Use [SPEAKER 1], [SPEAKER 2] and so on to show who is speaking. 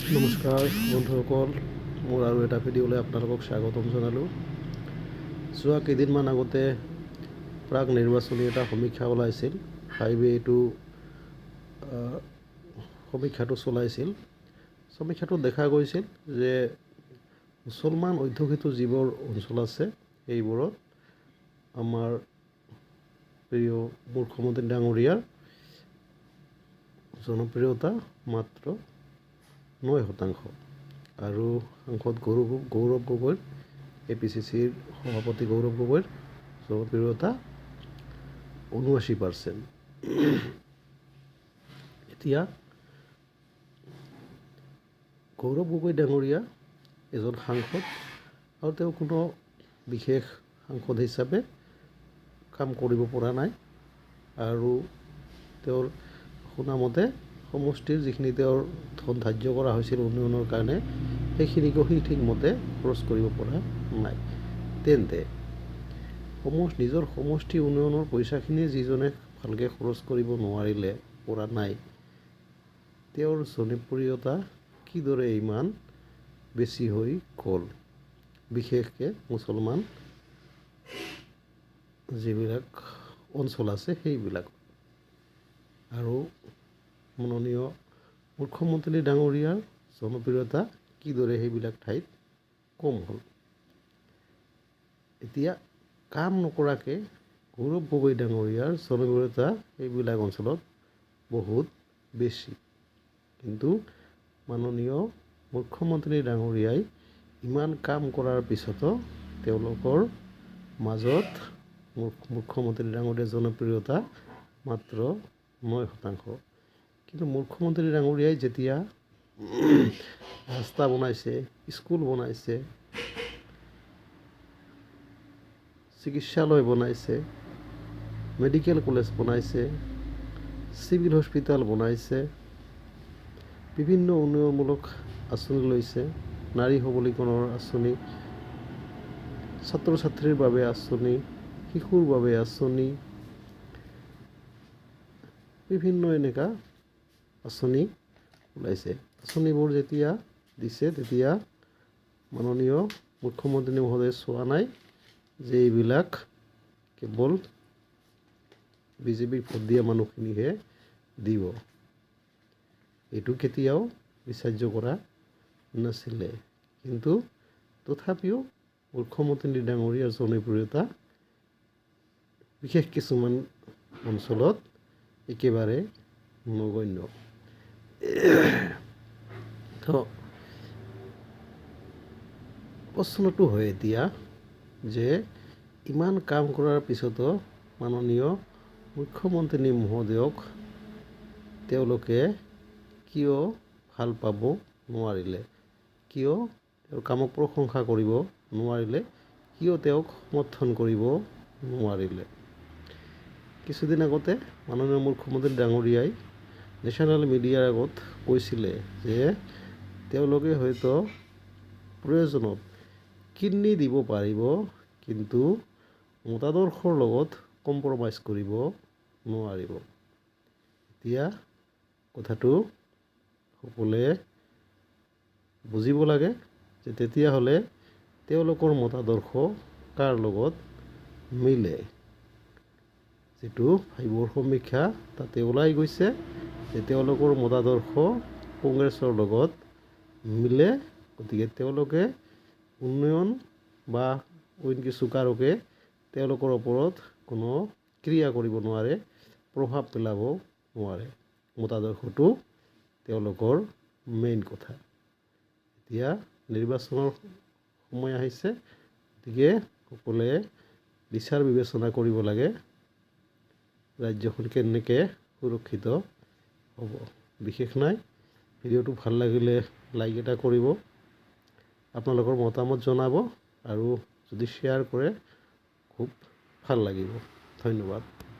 [SPEAKER 1] নমস্কাৰ বন্ধুসকল, মোৰ আৰু এটা ভিডিঅ'লৈ আপোনালোকক স্বাগতম জনালোঁ। যোৱা কেইদিনমান আগতে প্ৰাক নিৰ্বাচনী এটা সমীক্ষা ওলাইছিল। ফাইভে এইটো সমীক্ষাটো চলাইছিল। সমীক্ষাটোত দেখা গৈছিল যে মুছলমান অধ্যুষিত যিবোৰ অঞ্চল আছে সেইবোৰত আমাৰ প্ৰিয় মুখ্যমন্ত্ৰী ডাঙৰীয়াৰ জনপ্ৰিয়তা মাত্ৰ 9% আৰু সাংসদ গৌৰৱ গগৈৰ APCCৰ সভাপতি গৌৰৱ গগৈৰ জনপ্ৰিয়তা 79%। এতিয়া গৌৰৱ গগৈ ডাঙৰীয়া এজন সাংসদ আৰু তেওঁ কোনো বিশেষ সাংসদ হিচাপে কাম কৰিব পৰা নাই আৰু তেওঁৰ শুনামতে সমষ্টিৰ যিখিনি তেওঁৰ ধন ধাৰ্য কৰা হৈছিল উন্নয়নৰ কাৰণে সেইখিনিকো সি ঠিকমতে খৰচ কৰিব পৰা নাই। তেন্তে নিজৰ সমষ্টি উন্নয়নৰ পইচাখিনি যিজনে ভালকৈ খৰচ কৰিব নোৱাৰিলে পৰা নাই, তেওঁৰ জনপ্ৰিয়তা কিদৰে ইমান বেছি হৈ গ'ল, বিশেষকৈ মুছলমান যিবিলাক অঞ্চল আছে সেইবিলাক। আৰু মাননীয় মুখ্যমন্ত্ৰী ডাঙৰীয়াৰ জনপ্ৰিয়তা কিদৰে সেইবিলাক ঠাইত কম হ'ল। এতিয়া কাম নকৰাকৈ গৌৰৱ গগৈ ডাঙৰীয়াৰ জনপ্ৰিয়তা সেইবিলাক অঞ্চলত বহুত বেছি, কিন্তু মাননীয় মুখ্যমন্ত্ৰী ডাঙৰীয়াই ইমান কাম কৰাৰ পিছতো তেওঁলোকৰ মাজত মুখ্যমন্ত্ৰী ডাঙৰীয়াৰ জনপ্ৰিয়তা মাত্ৰ 9%। কিন্তু মুখ্যমন্ত্ৰী ডাঙৰীয়াই যেতিয়া ৰাস্তা বনাইছে, স্কুল বনাইছে, চিকিৎসালয় বনাইছে, মেডিকেল কলেজ বনাইছে, চিভিল হস্পিটেল বনাইছে, বিভিন্ন উন্নয়নমূলক আঁচনি লৈছে, নাৰী সবলীকৰণৰ আঁচনি, ছাত্ৰ ছাত্ৰীৰ বাবে আঁচনি, শিশুৰ বাবে আঁচনি, বিভিন্ন এনেকুৱা আঁচনি ওলাইছে। আঁচনিবোৰ যেতিয়া দিছে তেতিয়া মাননীয় মুখ্যমন্ত্ৰী মহোদয়ে চোৱা নাই যে এইবিলাক কেৱল বিজেপিক ভোট দিয়া মানুহখিনিহে দিব। এইটো কেতিয়াও বিচাৰ্য কৰা নাছিলে। কিন্তু তথাপিও মুখ্যমন্ত্ৰী ডাঙৰীয়াৰ জনপ্ৰিয়তা বিশেষ কিছুমান অঞ্চলত একেবাৰে নগণ্য। তো প্ৰশ্নটো হয় এতিয়া যে ইমান কাম কৰাৰ পিছতো মাননীয় মুখ্যমন্ত্ৰী মহোদয়ক তেওঁলোকে কিয় ভাল পাব নোৱাৰিলে, কিয় তেওঁৰ কামক প্ৰশংসা কৰিব নোৱাৰিলে, কিয় তেওঁক সমৰ্থন কৰিব নোৱাৰিলে। কিছুদিন আগতে মাননীয় মুখ্যমন্ত্ৰী ডাঙৰীয়াই নেশ্যনেল মিডিয়াৰ আগত কৈছিলে যে তেওঁলোকে হয়তো প্ৰয়োজনত কিডনী দিব পাৰিব, কিন্তু মতাদৰ্শৰ লগত কম্প্ৰমাইজ কৰিব নোৱাৰিব। এতিয়া কথাটো সকলোৱে বুজিব লাগে যে তেতিয়াহ'লে তেওঁলোকৰ মতাদৰ্শ কাৰ লগত মিলে। যিটো ফাইভৰ সমীক্ষা তাতে ওলাই গৈছে যে তেওঁলোকৰ মতাদৰ্শ কংগ্ৰেছৰ লগত মিলে, গতিকে তেওঁলোকে উন্নয়ন বা অইন কিছু কাৰকে তেওঁলোকৰ ওপৰত কোনো ক্ৰিয়া কৰিব নোৱাৰে, প্ৰভাৱ পেলাব নোৱাৰে। মতাদৰ্শটো তেওঁলোকৰ মেইন কথা। এতিয়া নিৰ্বাচনৰ সময় আহিছে, গতিকে সকলোৱে বিচাৰ বিবেচনা কৰিব লাগে ৰাজ্যখন কেনেকৈ সুৰক্ষিত হ'ব। বিশেষ নাই, ভিডিঅ'টো ভাল লাগিলে লাইক এটা কৰিব, আপোনালোকৰ মতামত জনাব আৰু যদি শ্বেয়াৰ কৰে খুব ভাল লাগিব। ধন্যবাদ।